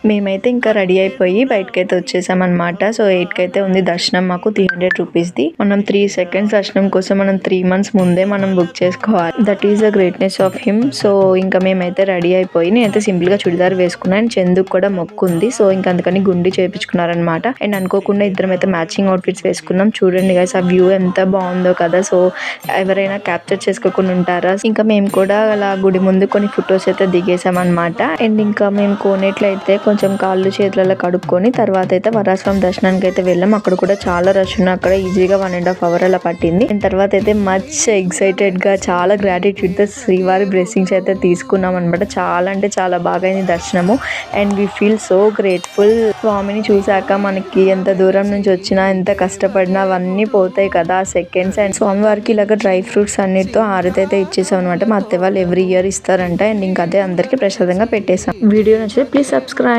మేమైతే ఇంకా రెడీ అయిపోయి బయటకైతే వచ్చేసామన్నమాట. సో 8కి అయితే ఉంది దర్శనం. మాకు 300 రూపీస్ది. మనం 3 సెకండ్స్ దర్శనం కోసం మనం 3 months ముందే మనం బుక్ చేసుకోవాలి. That is the greatness of him. So ఇంకా మేమైతే రెడీ అయిపోయి నేనైతే సింపుల్ గా చుడిదార్ వేసుకున్నాను. అండ్ చందుకు కూడా మొక్కు ఉంది. సో ఇంకా అందుకని గుండి చేయించుకున్నారనమాట. అండ్ అనుకోకుండా ఇద్దరం అయితే మ్యాచింగ్ అవుట్ఫిట్స్ వేసుకున్నాం. చూడండి గైస్, ఆ వ్యూ ఎంత బాగుందో కదా. సో ఎవరైనా క్యాప్చర్ చేసుకోకుండా ఉంటారా? ఇంకా మేము కూడా అలా గుడి ముందు కొన్ని ఫొటోస్ అయితే దిగేసాం అనమాట. అండ్ ఇంకా మేము కోనేట్లయితే కొంచెం కాళ్ళు చేతులలో కడుక్కొని తర్వాత అయితే వరాస్వామి దర్శనానికి అయితే వెళ్ళాం. అక్కడ కూడా చాలా రష్ ఉన్న అక్కడ ఈజీగా 1.5 hours అలా పట్టింది. అండ్ తర్వాత అయితే మచ్ ఎక్సైటెడ్ గా చాలా గ్రాటిట్యూడ్ తో శ్రీవారి బ్లెస్సింగ్స్ అయితే తీసుకున్నాం అనమాట. చాలా అంటే చాలా బాగా అయింది దర్శనము. And we feel so grateful. స్వామిని చూసాక మనకి ఎంత దూరం నుంచి వచ్చినా ఎంత కష్టపడినా అవన్నీ పోతాయి కదా సెకండ్స్. అండ్ స్వామి వారికి ఇలాగ డ్రై ఫ్రూట్స్ అన్నిటితో హారతి అయితే ఇచ్చేసాం అనమాట. మా అత్త వాళ్ళు ఎవ్రీ ఇయర్ ఇస్తారంట. అండ్ ఇంకా అదే అందరికి ప్రసాదంగా పెట్టేసాం. వీడియో నచ్చితే ప్లీజ్ సబ్స్క్రైబ్.